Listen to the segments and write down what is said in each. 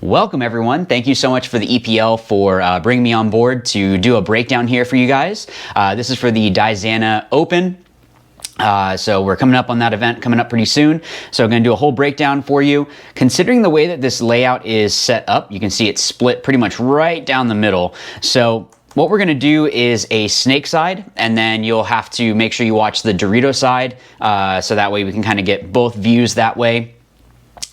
Welcome everyone. Thank you so much for the EPL for bringing me on board to do a breakdown here for you guys. This is for the Dyzana Open. So we're coming up on that event coming up pretty soon. So I'm going to do a whole breakdown for you. Considering the way that this layout is set up, you can see it's split pretty much right down the middle. So what we're going to do is a snake side, and then you'll have to make sure you watch the Dorito side, so that way we can kind of get both views that way.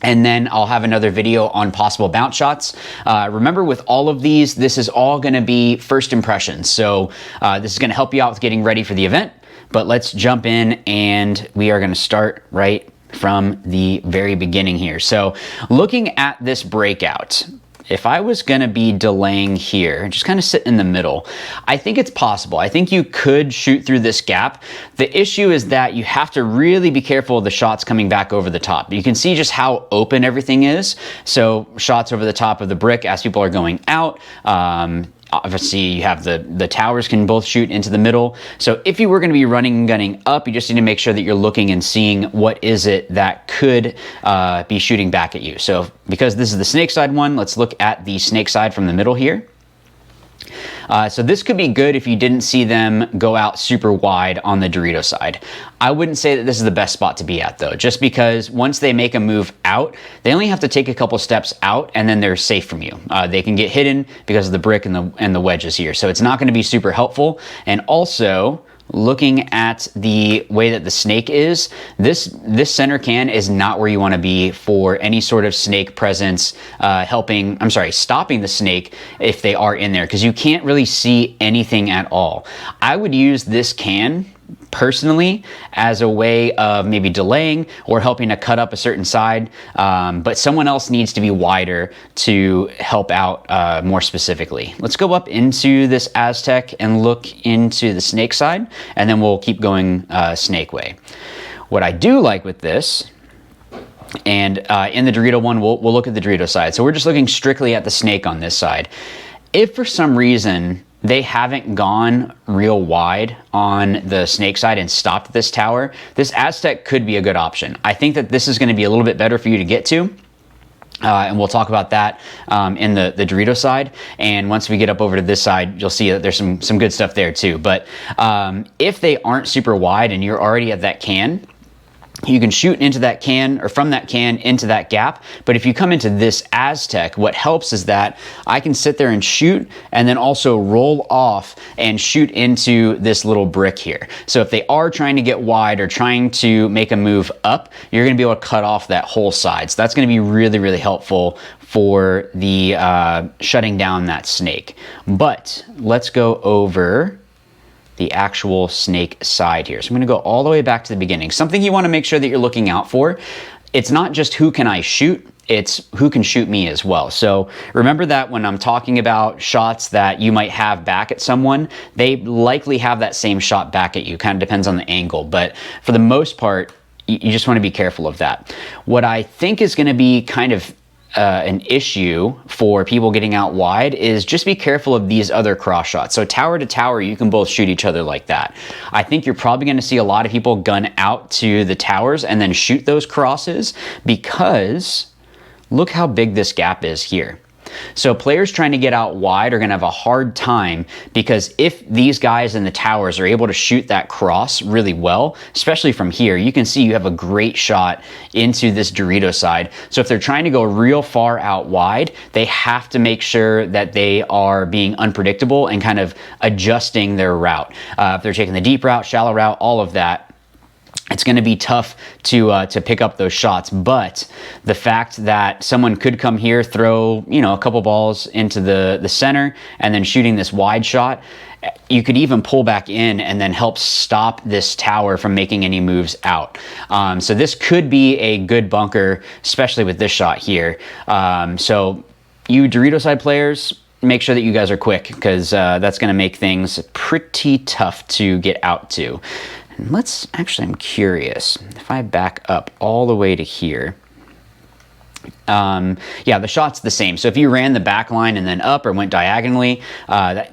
And then I'll have another video on possible bounce shots. Remember, with all of these, this is all going to be first impressions. So this is going to help you out with getting ready for the event. But let's jump in, and we are going to start right from the very beginning here. So looking at this breakout, if I was going to be delaying here, just kind of sit in the middle, I think it's possible. I think you could shoot through this gap. The issue is that you have to really be careful of the shots coming back over the top. You can see just how open everything is. So shots over the top of the brick as people are going out. Obviously, you have the towers can both shoot into the middle. So if you were going to be running and gunning up, you just need to make sure that you're looking and seeing what is it that could be shooting back at you. So because this is the snake side one, let's look at the snake side from the middle here. So this could be good if you didn't see them go out super wide on the Dorito side. I wouldn't say that this is the best spot to be at though, just because once they make a move out, they only have to take a couple steps out and then they're safe from you. They can get hidden because of the brick and the wedges here. So it's not going to be super helpful. And also, looking at the way that the snake is, this center can is not where you want to be for any sort of snake presence, stopping the snake if they are in there, because you can't really see anything at all. I would use this can personally as a way of maybe delaying or helping to cut up a certain side, but someone else needs to be wider to help out more specifically. Let's go up into this Aztec and look into the snake side, and then we'll keep going snake way. What I do like with this, and in the Dorito one, we'll look at the Dorito side. So we're just looking strictly at the snake on this side. If for some reason they haven't gone real wide on the snake side and stopped this tower, this Aztec could be a good option. I think that this is going to be a little bit better for you to get to. And we'll talk about that in the Dorito side. And once we get up over to this side, you'll see that there's some good stuff there too. But if they aren't super wide and you're already at that can, you can shoot into that can, or from that can into that gap. But if you come into this Aztec, what helps is that I can sit there and shoot and then also roll off and shoot into this little brick here. So if they are trying to get wide or trying to make a move up, you're going to be able to cut off that whole side. So that's going to be really, really helpful for the shutting down that snake. But let's go over the actual snake side here. So I'm going to go all the way back to the beginning. Something you want to make sure that you're looking out for, it's not just who can I shoot, it's who can shoot me as well. So remember that when I'm talking about shots that you might have back at someone, they likely have that same shot back at you. Kind of depends on the angle, but for the most part, you just want to be careful of that. What I think is going to be kind of an issue for people getting out wide is just be careful of these other cross shots. So tower to tower, you can both shoot each other like that. I think you're probably going to see a lot of people gun out to the towers and then shoot those crosses, because look how big this gap is here. So players trying to get out wide are going to have a hard time, because if these guys in the towers are able to shoot that cross really well, especially from here, you can see you have a great shot into this Dorito side. So if they're trying to go real far out wide, they have to make sure that they are being unpredictable and kind of adjusting their route. If they're taking the deep route, shallow route, all of that, it's going to be tough to pick up those shots. But the fact that someone could come here, throw, a couple balls into the center, and then shooting this wide shot, you could even pull back in and then help stop this tower from making any moves out. So this could be a good bunker, especially with this shot here. So you Dorito side players, make sure that you guys are quick, because that's going to make things pretty tough to get out to. I'm curious, if I back up all the way to here, yeah, the shot's the same. So if you ran the back line and then up or went diagonally,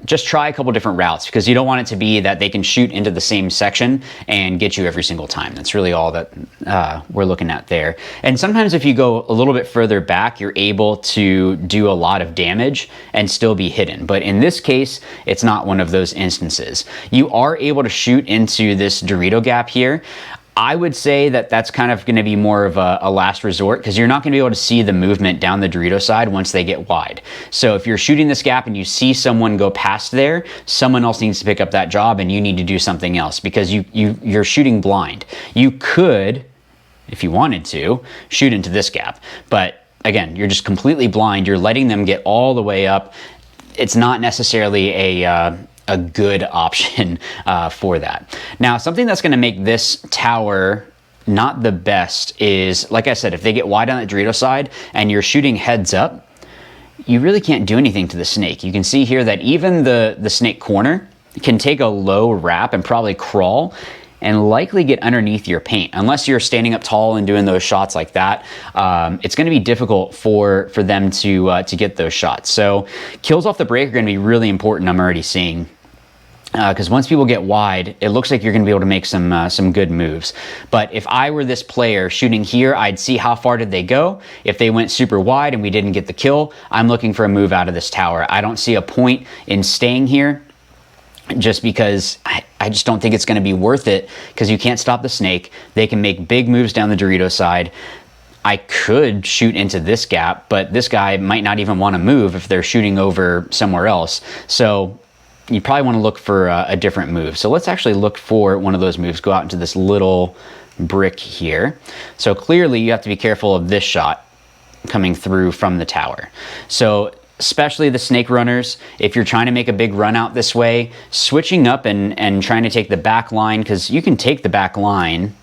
just try a couple different routes, because you don't want it to be that they can shoot into the same section and get you every single time. That's really all that we're looking at there. And sometimes if you go a little bit further back, you're able to do a lot of damage and still be hidden. But in this case, it's not one of those instances. You are able to shoot into this Dorito gap here. I would say that that's kind of going to be more of a last resort, because you're not going to be able to see the movement down the Dorito side once they get wide. So if you're shooting this gap and you see someone go past there, someone else needs to pick up that job and you need to do something else, because you're shooting blind. You could, if you wanted to, shoot into this gap, but again, you're just completely blind. You're letting them get all the way up. It's not necessarily a good option for that. Now, something that's going to make this tower not the best is, like I said, if they get wide on the Dorito side and you're shooting heads up, you really can't do anything to the snake. You can see here that even the snake corner can take a low wrap and probably crawl and likely get underneath your paint. Unless you're standing up tall and doing those shots like that, it's going to be difficult for them to get those shots. So kills off the break are going to be really important, I'm already seeing. Because once people get wide, it looks like you're going to be able to make some good moves. But if I were this player shooting here, I'd see how far did they go. If they went super wide and we didn't get the kill, I'm looking for a move out of this tower. I don't see a point in staying here, just because I just don't think it's going to be worth it, because you can't stop the snake. They can make big moves down the Dorito side. I could shoot into this gap, but this guy might not even want to move if they're shooting over somewhere else. So you probably want to look for a different move. So let's actually look for one of those moves. Go out into this little brick here. So clearly you have to be careful of this shot coming through from the tower. So especially the snake runners, if you're trying to make a big run out this way, switching up and trying to take the back line, because you can take the back line,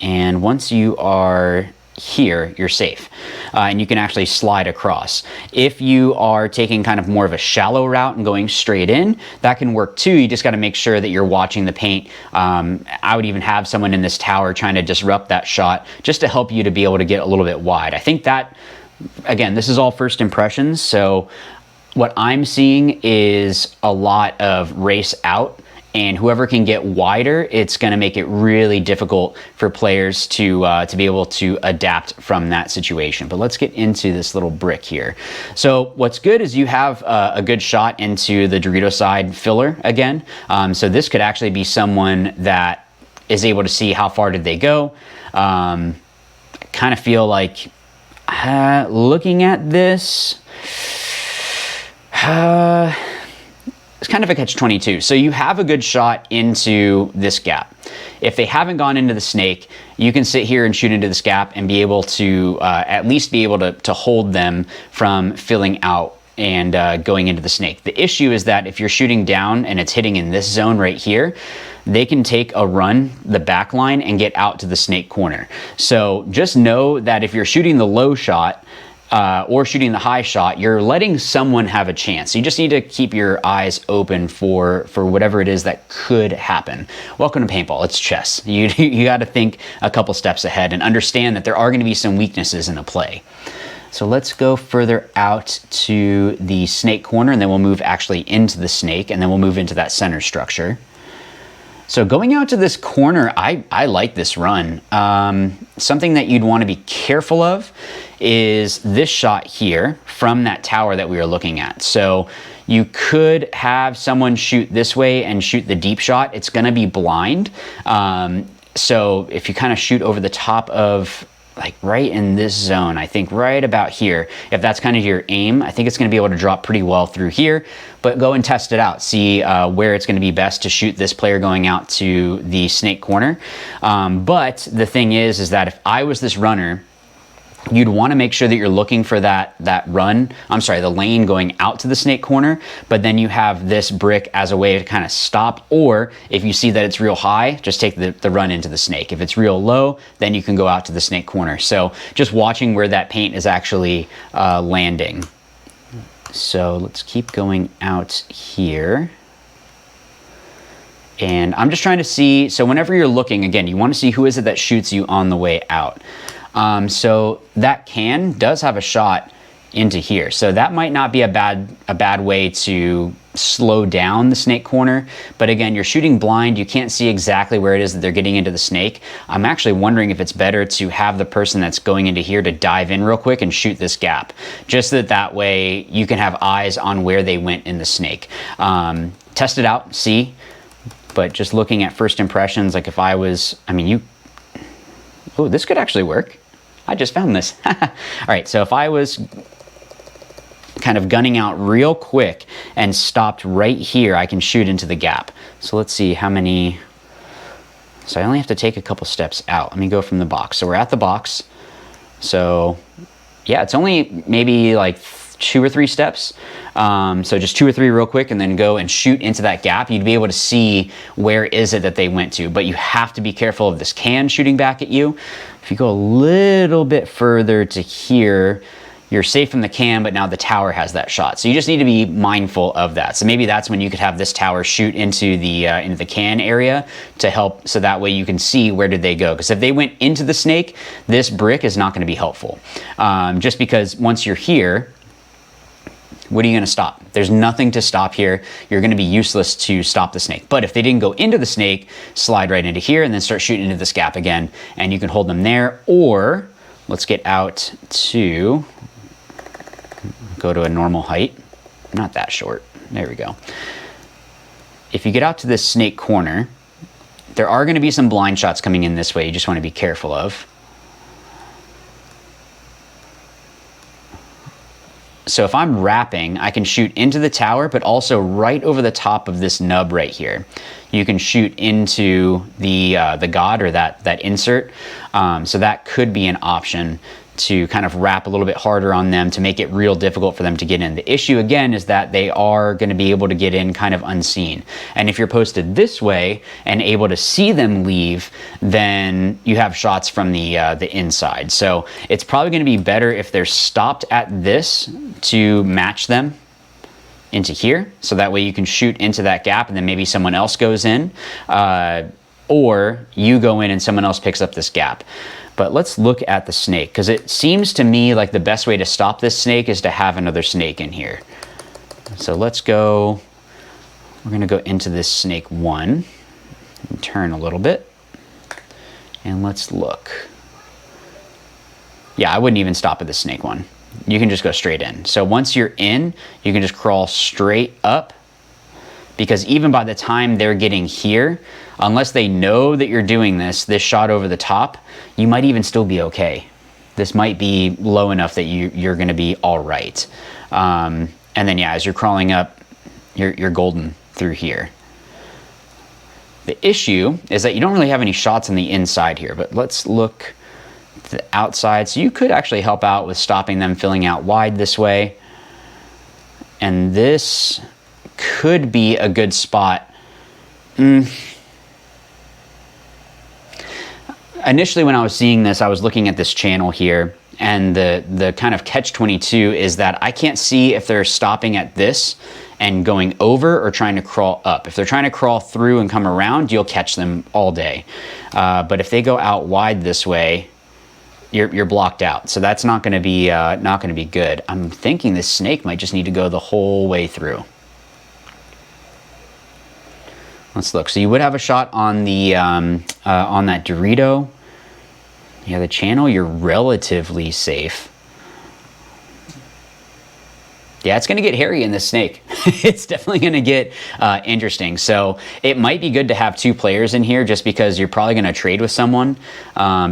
and once you are here, you're safe, and you can actually slide across. If you are taking kind of more of a shallow route and going straight in, that can work too. You just got to make sure that you're watching the paint. I would even have someone in this tower trying to disrupt that shot just to help you to be able to get a little bit wide. I think that, again, this is all first impressions, so what I'm seeing is a lot of race out, and whoever can get wider, it's going to make it really difficult for players to be able to adapt from that situation. But let's get into this little brick here. So what's good is you have a good shot into the Dorito side filler again. So this could actually be someone that is able to see how far did they go. I kind of feel like looking at this, it's kind of a catch-22. So you have a good shot into this gap. If they haven't gone into the snake, you can sit here and shoot into this gap and be able to at least be able to hold them from filling out and going into the snake. The issue is that if you're shooting down and it's hitting in this zone right here, they can take a run the back line and get out to the snake corner. So just know that if you're shooting the low shot, or shooting the high shot, you're letting someone have a chance. You just need to keep your eyes open for whatever it is that could happen. Welcome to paintball, it's chess. You got to think a couple steps ahead and understand that there are going to be some weaknesses in a play. So let's go further out to the snake corner, and then we'll move actually into the snake, and then we'll move into that center structure. So going out to this corner, I like this run. Something that you'd want to be careful of is this shot here from that tower that we were looking at. So you could have someone shoot this way and shoot the deep shot. It's going to be blind. So if you kind of shoot over the top of, like right in this zone, I think right about here, if that's kind of your aim, I think it's going to be able to drop pretty well through here. But go and test it out, see where it's going to be best to shoot this player going out to the snake corner. But the thing is that if I was this runner, you'd want to make sure that you're looking for that the lane going out to the snake corner, but then you have this brick as a way to kind of stop, or if you see that it's real high, just take the run into the snake. If it's real low, then you can go out to the snake corner. So just watching where that paint is actually landing. So let's keep going out here. And I'm just trying to see, so whenever you're looking, again, you want to see who is it that shoots you on the way out. So that can does have a shot into here. So that might not be a bad way to slow down the snake corner. But again, you're shooting blind. You can't see exactly where it is that they're getting into the snake. I'm actually wondering if it's better to have the person that's going into here to dive in real quick and shoot this gap. Just that way you can have eyes on where they went in the snake. Test it out, see. But just looking at first impressions, like if I was, oh, this could actually work. I just found this. All right, so if I was kind of gunning out real quick and stopped right here, I can shoot into the gap. So let's see how many, so I only have to take a couple steps out. Let me go from the box. So we're at the box. So yeah, it's only maybe like 2 or 3 steps. So just 2 or 3 real quick, and then go and shoot into that gap. You'd be able to see where is it that they went to, but you have to be careful of this can shooting back at you. If you go a little bit further to here, you're safe from the can, but now the tower has that shot. So you just need to be mindful of that. So maybe that's when you could have this tower shoot into the can area to help, so that way you can see where did they go. Because if they went into the snake, this brick is not going to be helpful. Just because once you're here, what are you going to stop? There's nothing to stop here. You're going to be useless to stop the snake. But if they didn't go into the snake, slide right into here and then start shooting into this gap again, and you can hold them there. Or let's get out to, go to a normal height. Not that short. There we go. If you get out to this snake corner, there are going to be some blind shots coming in this way. You just want to be careful of. So if I'm wrapping, I can shoot into the tower, but also right over the top of this nub right here. You can shoot into the god, or that insert. So that could be an option to kind of wrap a little bit harder on them to make it real difficult for them to get in. The issue again is that they are going to be able to get in kind of unseen. And if you're posted this way and able to see them leave, then you have shots from the inside. So it's probably going to be better if they're stopped at this to match them into here. So that way you can shoot into that gap and then maybe someone else goes in, or you go in and someone else picks up this gap. But let's look at the snake, because it seems to me like the best way to stop this snake is to have another snake in here. So let's go, we're going to go into this snake 1 and turn a little bit, and let's look. Yeah, I wouldn't even stop at the snake 1. You can just go straight in. So once you're in, you can just crawl straight up, because even by the time they're getting here, unless they know that you're doing this shot over the top, you might even still be okay. This might be low enough that you're going to be all right. And then yeah, as you're crawling up, you're golden through here. The issue is that you don't really have any shots on the inside here, but let's look at the outside. So you could actually help out with stopping them filling out wide this way. And this could be a good spot. Initially when I was seeing this, I was looking at this channel here, and the kind of catch-22 is that I can't see if they're stopping at this and going over or trying to crawl up. If they're trying to crawl through and come around, you'll catch them all day. But if they go out wide this way, you're blocked out. So that's not going to be good. I'm thinking this snake might just need to go the whole way through. Let's look. So you would have a shot on the on that Dorito. Yeah, the channel, you're relatively safe. Yeah, it's going to get hairy in this snake. It's definitely going to get interesting. So it might be good to have 2 players in here, just because you're probably going to trade with someone,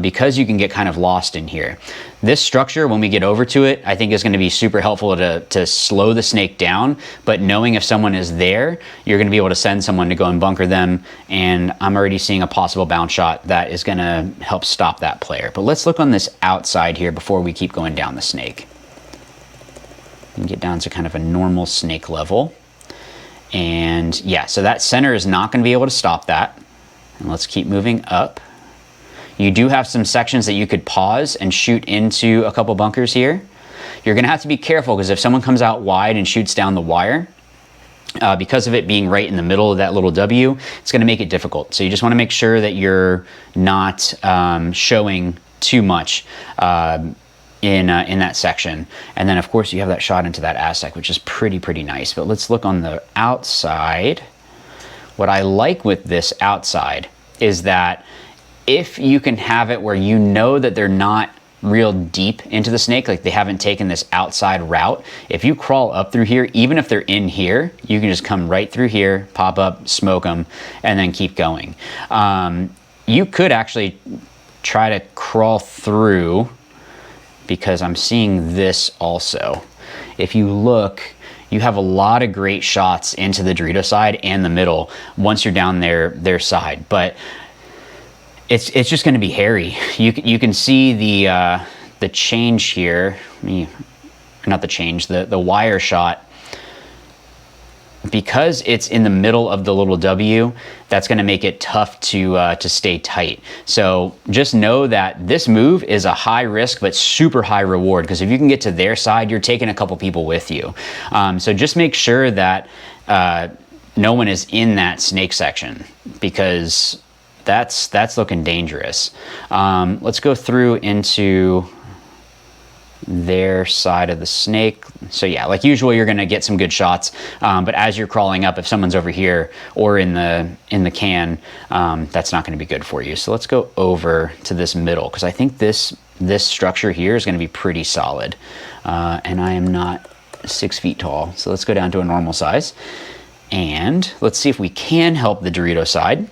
because you can get kind of lost in here. This structure, when we get over to it, I think is going to be super helpful to slow the snake down. But knowing if someone is there, you're going to be able to send someone to go and bunker them. And I'm already seeing a possible bounce shot that is going to help stop that player. But let's look on this outside here before we keep going down the snake. And get down to kind of a normal snake level. And yeah, so that center is not going to be able to stop that. And let's keep moving up. You do have some sections that you could pause and shoot into a couple bunkers here. You're going to have to be careful, because if someone comes out wide and shoots down the wire, because of it being right in the middle of that little W, it's going to make it difficult. So you just want to make sure that you're not showing too much in that section. And then of course you have that shot into that Aztec, which is pretty nice. But let's look on the outside. What I like with this outside is that if you can have it where you know that they're not real deep into the snake, like they haven't taken this outside route, if you crawl up through here, even if they're in here, you can just come right through here, pop up, smoke them, and then keep going. You could actually try to crawl through, because I'm seeing this also. If you look, you have a lot of great shots into the Dorito side and the middle once you're down their side, but it's just going to be hairy. You can see the change here. Not the change, the wire shot. Because it's in the middle of the little W, that's going to make it tough to stay tight. So just know that this move is a high risk but super high reward, because if you can get to their side, you're taking a couple people with you. So just make sure that no one is in that snake section, because that's looking dangerous. Let's go through into their side of the snake. So yeah, like usual, you're gonna get some good shots, but as you're crawling up, if someone's over here or in the can, that's not gonna be good for you. So let's go over to this middle, because I think this structure here is gonna be pretty solid. And I am not 6 feet tall, so let's go down to a normal size. And let's see if we can help the Dorito side.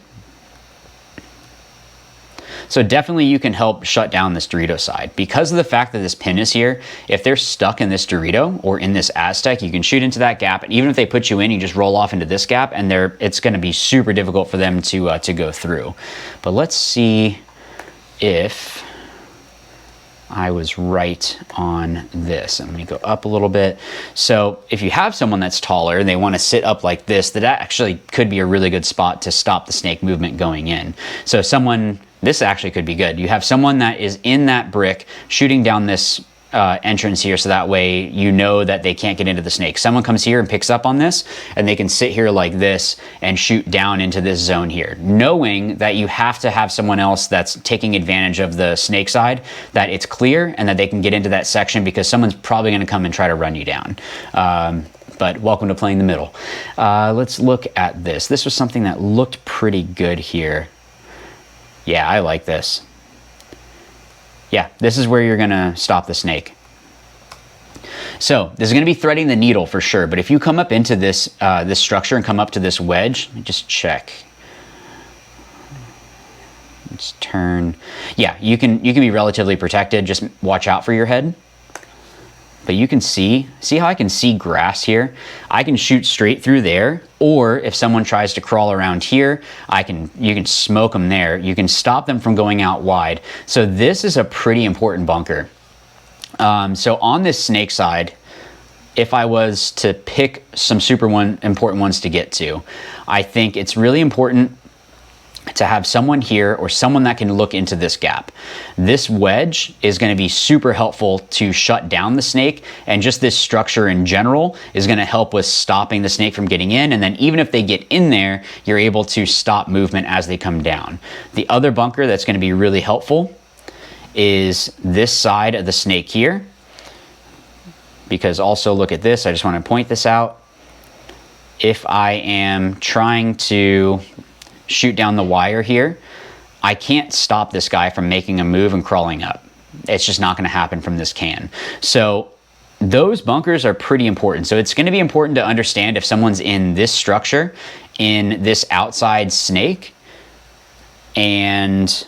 So definitely you can help shut down this Dorito side. Because of the fact that this pin is here, if they're stuck in this Dorito or in this Aztec, you can shoot into that gap, and even if they put you in, you just roll off into this gap, and it's gonna be super difficult for them to go through. But let's see if I was right on this. I'm gonna go up a little bit. So if you have someone that's taller and they wanna sit up like this, that actually could be a really good spot to stop the snake movement going in. So this actually could be good. You have someone that is in that brick shooting down this entrance here, so that way you know that they can't get into the snake. Someone comes here and picks up on this, and they can sit here like this and shoot down into this zone here, knowing that you have to have someone else that's taking advantage of the snake side, that it's clear and that they can get into that section, because someone's probably going to come and try to run you down. But welcome to playing the middle. Let's look at this. This was something that looked pretty good here. Yeah, I like this. Yeah, this is where you're gonna stop the snake. So this is gonna be threading the needle for sure, but if you come up into this this structure and come up to this wedge, let me just check. Let's turn. Yeah, you can be relatively protected. Just watch out for your head. But you can see how I can see grass here? I can shoot straight through there, or if someone tries to crawl around here, you can smoke them there. You can stop them from going out wide. So this is a pretty important bunker. So on this snake side, if I was to pick some important ones to get to, I think it's really important to have someone here or someone that can look into this gap. This wedge is going to be super helpful to shut down the snake, and just this structure in general is going to help with stopping the snake from getting in, and then even if they get in there, you're able to stop movement as they come down. The other bunker that's going to be really helpful is this side of the snake here, because also look at this, I just want to point this out. If I am trying to shoot down the wire here, I can't stop this guy from making a move and crawling up. It's just not going to happen from this can. So those bunkers are pretty important. So it's going to be important to understand if someone's in this structure, in this outside snake, and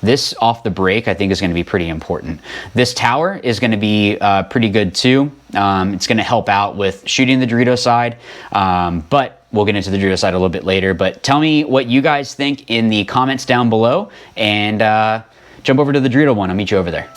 this off the break, I think, is going to be pretty important. This tower is going to be pretty good too. It's going to help out with shooting the Dorito side, but we'll get into the Dorito side a little bit later. But tell me what you guys think in the comments down below, and jump over to the Dorito one. I'll meet you over there.